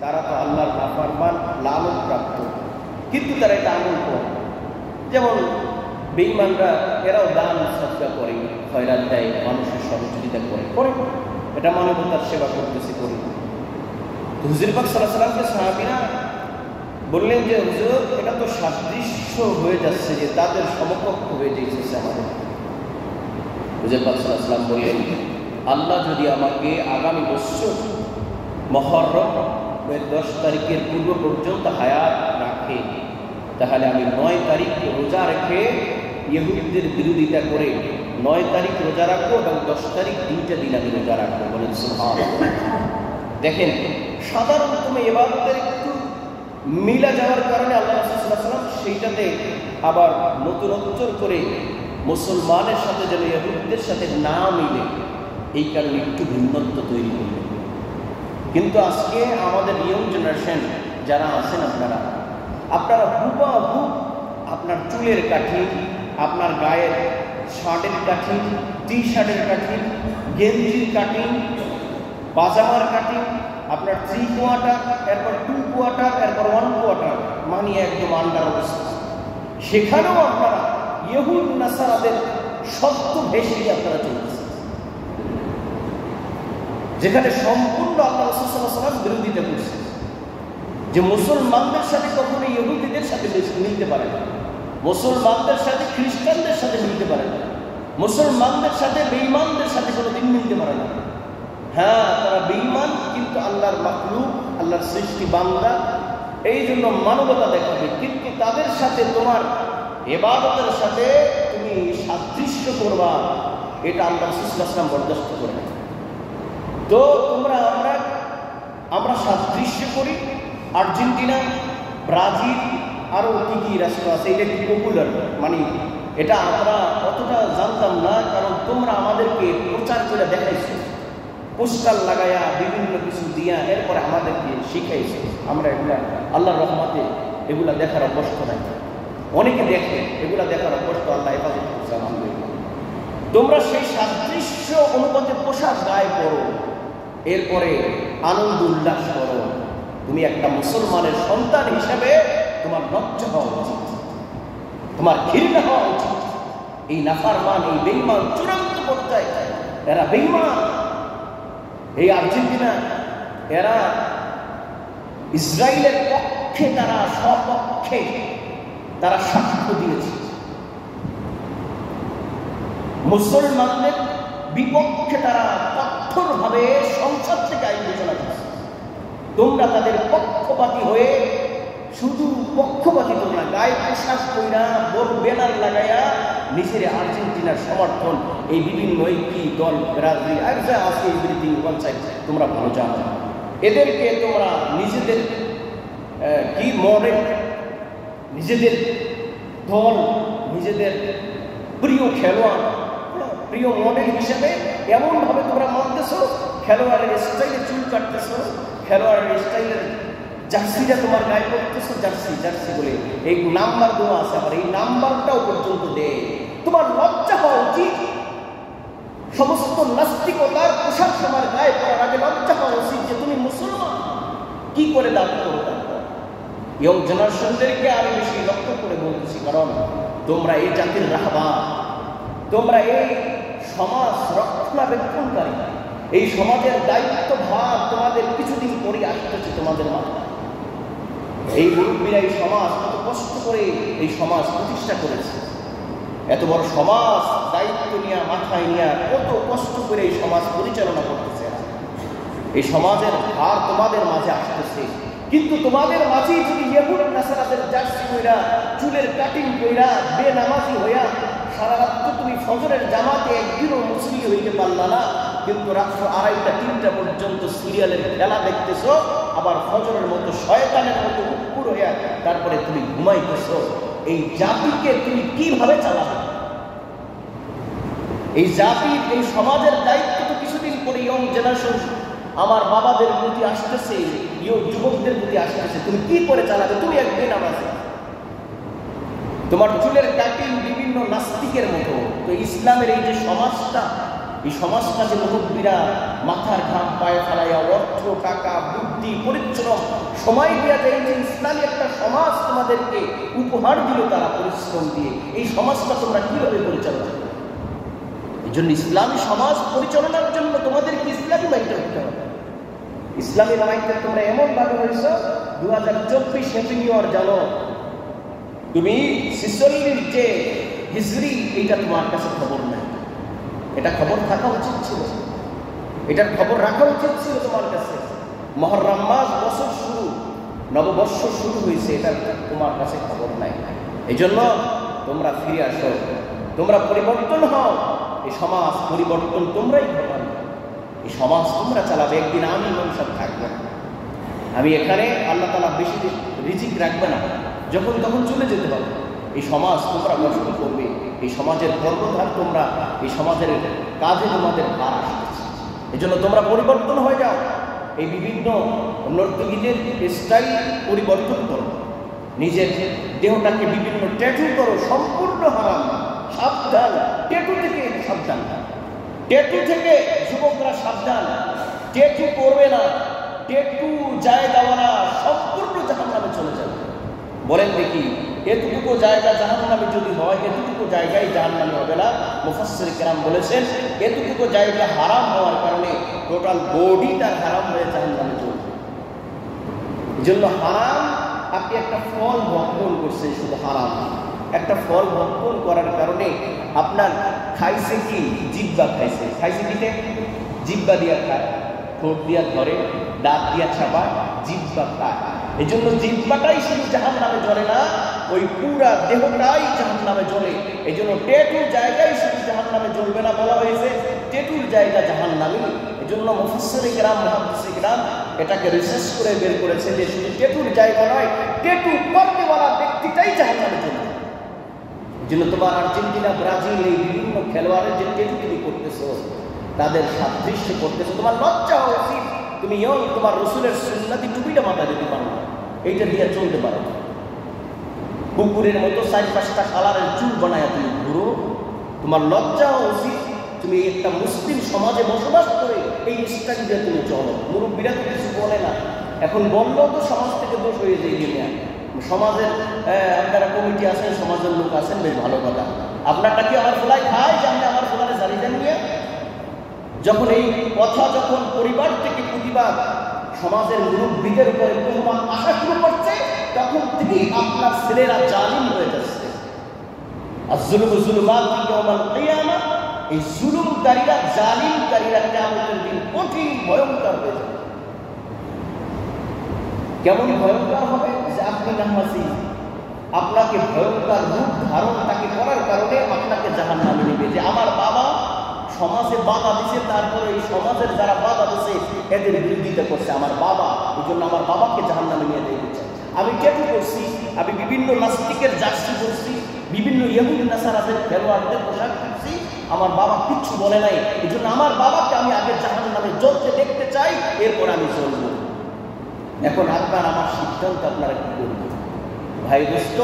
তারা তো আল্লাহর নাফরমান লানত প্রাপ্ত, কিন্তু তারা এটা আমল করে। যেমন বেঈমানরা এরাও দান সদকা করে, খয়রাত দেয়, মানুষের সহযোগিতা করে, এটা মানবতার সেবা করতেছে, করে। হুজুর পাক সাল্লাল্লাহু আলাইহি ওয়াসাল্লামকে সাহাবীরা বললেন যে হুজুর, এটা তো সাদৃশ্য হয়ে যাচ্ছে, যে তাদের সমকক্ষ হয়ে যাচ্ছে আমাদের। হুজুর পাক সাল্লাল্লাহু আলাইহি ওয়াসাল্লাম বললেন, আল্লাহ যদি আমাকে আগামী বছর মুহররমের 10 তারিখের পূর্ব পর্যন্ত হায়াত রাখে, তাহলে আমি 9 তারিখ রোজা রেখে ইহুদিদের বিরোধিতা করে 9 তারিখ রোজা রাখবো এবং 10 তারিখ 2টা দিন আমি রোজা রাখবো। বলেন সুবহানাল্লাহ। দেখেন, সাধারণত ইবাদতের একটু মিলা যাওয়ার কারণে আল্লাহ রাসূল সাল্লাল্লাহু আলাইহি ওয়াসাল্লাম সেইটাতে আবার নতুনত্ব করে মুসলমানের সাথে যেন ইহুদিদের সাথে না মিলে, এই কারণে একটু ভিন্নত্ব তৈরি করলেন। কিন্তু আজকে আমাদের ইয়ং জেনারেশন যারা আছেন, আপনারা হুবহু আপনার চুলের কাঠি, আপনার গায়ের শার্টের কাঠি, টি শার্টের কাঠি, গেঞ্জির কাঠি, পাজামার কাঠি, আপনার 3 কোয়ার্টার, এরপর 2 কোয়ার্টার, এরপর 1 কোয়ার্টার, মানে একদম আন্ডার অবস্থা। সেখানেও আপনারা ইহুদ নাসারাদের সত্য ভেসে আপনারা চলতেছে, যেখানে সম্পূর্ণ আল্লাহ রাসূল সাল্লাল্লাহু আলাইহি ওয়াসাল্লাম বিরোধিতা করছে, যে মুসলমানদের সাথে কখনো ইহুদিদের সাথে মিলতে পারে না, মুসলমানদের সাথে খ্রিস্টানদের সাথে মিলতে পারে না, মুসলমানদের সাথে বেঈমানদের সাথে কোনোদিন মিলতে পারে না। হ্যাঁ, তারা বেঈমান, কিন্তু আল্লাহর মাখলুক, আল্লাহর সৃষ্টি বান্দা, এই জন্য মানবতা দেখাবে, কিন্তু তাদের সাথে তোমার ইবাদতের সাথে তুমি সাদৃশ্য করবা, এটা আল্লাহ রাসূল সাল্লাল্লাহু আলাইহি ওয়াসাল্লাম বরদাস্ত করে না। তো আমরা সাদৃশ্য করি। আর্জেন্টিনা, ব্রাজিল, আরও কি রাষ্ট্র আছে, এটা একটু পপুলার, মানে এটা আমরা অতটা জানতাম না, কারণ তোমরা আমাদেরকে প্রচার করে দেখাইছো, পোস্টার লাগাইয়া বিভিন্ন কিছু দিয়া, এরপরে আমাদেরকে শিখাইছে। আমরা এগুলা আল্লাহর রহমতে এগুলা দেখার অভ্যস্ত নাই, অনেকে দেখে, এগুলা দেখার অভ্যস্ত, আল্লাহ হেফাজত করছে আলহামদুলিল্লাহ। তোমরা সেই সাদৃশ্য অনুপাতে পোশাক গায়ে পরো, এরপরে আনন্দ উল্লাস করো। তুমি একটা মুসলমানের সন্তান হিসেবে তোমার লজ্জা হওয়া উচিত, তোমার ঘৃণা হওয়া উচিত। এই নাফরমান, এই বেঈমান চূড়ান্ত পর্যায়ে, এরা বেঈমান। এই আর্জেন্টিনা, এরা ইসরায়েলের পক্ষে, তারা সপক্ষে তারা সাক্ষ্য দিয়েছে, মুসলমানদের বিপক্ষে তারা কঠোরভাবে সংসদ থেকে আইন ঘোষণা করছে। তোমরা তাদের পক্ষপাতী হয়ে, শুধু পক্ষপাতী তোমরা গায়ে পোশাক কইরা, বড় ব্যানার লাগাইয়া নিজের আর্জেন্টিনার সমর্থন, এই বিভিন্ন কি দল, ব্রাজিল আর যা আছে এভরিথিং পঞ্চায়েত, তোমরা ভালো জানো। এদেরকে তোমরা নিজেদের কি মডেল, নিজেদের দল, নিজেদের প্রিয় খেলোয়াড়, প্রিয় মডেল হিসেবে এমনভাবে তোমরা মানতেছ। খেলোয়াড়ের স্টাইলে চুল কাটতেছ, খেলোয়াড়ের স্টাইলের জার্সিটা তোমার গায়ে পড়তেছ, জার্সি বলে এই নাম্বার দেওয়া আছে, আবার এই নাম্বারটাও পর্যন্ত দেয়। তোমার লজ্জা হওয়া উচিত। সমস্ত নাস্তিকতার পোশাক তোমার গায়ে পড়ার আগে লজ্জা হওয়া উচিত যে তুমি মুসলমান। কি করে দাবি করো? ইয়ং জেনারেশনদেরকে আমি বেশি লক্ষ্য করে বলতেছি, কারণ তোমরা এই জাতির রাহবার, তোমরা এই সমাজ রক্ষণাবেক্ষণকারী, এই সমাজের দায়িত্ব ভার তোমাদের কিছুদিন পরে আসতেছে তোমাদের মাথায়। এই মুরব্বীরা এই সমাজ কত কষ্ট করে এই সমাজ প্রতিষ্ঠা করেছে, এত বড় সমাজ দায়িত্ব নিয়ে মাথায় নিয়ে কত কষ্ট করে এই সমাজ পরিচালনা করতেছে। এই সমাজের ভার তোমাদের মাঝে আসতেছে, কিন্তু তোমাদের মাঝেই যদি ইহুদ নাসারাদের জার্সি কইরা, চুলের কাটিং কইরা, বেনামাজি হইয়া সারা রাত তুমি ফজরের জামাতে একদিনও মুসলি হইতে পারলা না, কিন্তু রাত্র 2:30 3টা পর্যন্ত সিরিয়ালের খেলা দেখতেছ, আবার ফজরের মতো শয়তানের মতো উপর হইয়া তারপরে তুমি ঘুমাইতেছ। এই জাতিকে তুমি কিভাবে চালাবে? এই জাতির, এই সমাজের দায়িত্ব তো কিছুদিন পরে ইয়ং জেনারেশন আমার বাবাদের প্রতি আসতেছে, যুবকদের প্রতি আসতেছে। তুমি কি করে চালাবে? তুমি একদিন আমাকে তোমার চুলের কাটিং বিভিন্ন নাস্তিকের মতো। তো ইসলামের এই যে সমাজটা, এই সমাজটা যে মুরব্বীরা মাথার ঘাম পায়ে ফেলাইয়া অর্থ টাকা, বুদ্ধি, পরিশ্রম, সময় দেওয়া যায় যে ইসলামী একটা সমাজ তোমাদেরকে উপহার দিল তারা পরিশ্রম দিয়ে, এই সমাজটা তোমরা কিভাবে পরিচালনা করবে? এই জন্য ইসলামী সমাজ পরিচালনার জন্য তোমাদেরকে ইসলামী মাইন্ডে হতে হবে। ইসলামী মাইন্ডে তোমরা এমন ভাবে হয়েছ 2024 হ্যাপি নিউ ইয়ার জানো, তুমি 46 যে হিজরি এইটা তোমার কাছে খবর নাই, এটা খবর থাকা উচিত ছিল, এটার খবর রাখা উচিত ছিল তোমার কাছে। মুহররম মাস, বছর শুরু, নববর্ষ শুরু হয়েছে, এটা তোমার কাছে খবর নাই। এই জন্য তোমরা ফিরে আসো, তোমরা পরিবর্তন হও। এই সমাজ পরিবর্তন তোমরাই ঘটাবে, এই সমাজ তোমরা চালাবে। একদিন আমি মানুষের থাকবো, আমি এখানে, আল্লাহ তাআলা বেশি রিজিক রাখবে না, যখন তখন চলে যেতে পারবে। এই সমাজ তোমরা গঠন করবে, এই সমাজের কর্মধার তোমরা, এই সমাজের কাজে তোমাদের ভার আসতেছে। এই জন্য তোমরা পরিবর্তন হয়ে যাও। এই বিভিন্ন নর্তকীদের স্টাইল পরিবর্তন করো, নিজের দেহটাকে বিভিন্ন ট্যাটু করো, সম্পূর্ণ হারাম, সাবধান। ট্যাটু থেকে সাবধান, ট্যাটু থেকে যুবকরা সাবধান। ট্যাটু করবে না, ট্যাটু জায়গাওয়ালা সম্পূর্ণ জাহান্নামে চলে যাবে। বলেন দেখি, এতটুকু জায়গা জাহান্নামে যদি হয়, এতটুকু জায়গায় জাহান্নামে হবে না। মুফাসসির কেরাম বলেছেন, এতটুকু জায়গা হারাম হওয়ার কারণে টোটাল বডি তার হারাম হয়ে জাহান্নামে চলবে। এই জন্য হারাম, আপনি একটা ফল ভক্ষণ করছেন, শুধু হারাম একটা ফল ভক্ষণ করার কারণে আপনার খাইছে কি, জিহ্বা খাইছে, খাইছে কিতে জিহ্বা দিয়া খায়, ঠোঁট দিয়া ধরে, দাঁত দিয়া চাবায়, জিহ্বা খায়। এই জন্য জিহ্বাটাই শুধু জাহান্নামে জ্বলে না, ওই পুরা দেহটাই জাহান্নামে জ্বলে। এই জন্য ট্যাটুর জায়গায় শুধু জাহান্নামে জ্বলবে না বলা হয়েছে, ট্যাটুর জায়গা জাহান্নামী। এই জন্য মুফাসসিরে কেরাম, মুহাদ্দিসে কেরাম এটাকে রিসার্চ করে বের করেছে যে শুধু ট্যাটুর জায়গা নয়, ট্যাটু করতেওয়ালা ব্যক্তিটাই জাহান্নামে জ্বলে। এই জন্য তোমার আর্জেন্টিনা, ব্রাজিল, এই বিভিন্ন খেলোয়াড়ের যে ট্যাটু তুমি করতেছো, তাদের সাদৃশ্য করতেছো, তোমার লজ্জা হওয়া উচিত। তুমি তোমার রসুলের সুন্নতি টুপিটা মাথায় দিতে পারো না, এইটা দিয়ে চলতে পারো। কুকুরের মতো 4-5টা কালারের চুল বানায় তুমি ঘুরো, তোমার লজ্জা হওয়া উচিত। তুমি একটা মুসলিম সমাজে বসবাস করে এই স্টাইল দিয়ে তুমি চলো। মুরব্বীরা তো কিছু বলে না, এখন বললেও তো সমাজ থেকে দোষ হয়ে যায়। সমাজের আপনারা কমিটি আছেন, সমাজের লোক আছেন, বেশ ভালো কথা। আপনারটা কি আমার ফোলাই খায় যে আমি আমার ফোলারে জানিয়ে জানিয়ে? যখন এই কথা, যখন পরিবার থেকে প্রতিবাদ, সমাজের মুরব্বীদের উপরে প্রমাণ আসা শুরু করছে, তখন থেকেই আপনার ছেলেরা জালিম হয়ে যাচ্ছে। আর জুলুম জুলুমাত ইয়াউমাল কিয়ামা, এই জুলুমকারীরা, জালিমকারীরা কিয়ামতের দিন কঠিন ভয়ঙ্কর হয়ে যাবে। কেমন ভয়ঙ্কর হবে? যে আপনি নামাজি, আপনাকে ভয়ঙ্কর রূপ ধারণ তাকে করার কারণে আপনাকে জাহান্নামে নেবে। যে আমার বাবা সমাজে বাধা দিছে, তারপরে এই সমাজের যারা বাধা দিছে এদের বিরোধিতা করছে আমার বাবা, এই জন্য আমার বাবাকে জাহান্নামে নিয়ে দিয়েছে। আমি ট্যাটু করছি, আমি বিভিন্ন নাস্তিকের জার্সি করছি, বিভিন্ন ইহুদি নাসারাদের খেলোয়াড়দের পোশাক করছি, আমার বাবা কিচ্ছু বলে নাই। এই জন্য আমার বাবাকে আমি আগে জাহান্নামে জ্বলতে দেখতে চাই, এরপর আমি চলব। এখন আপনার আমার সিদ্ধান্ত, আপনারা কি করবেন? ভাই দোস্ত,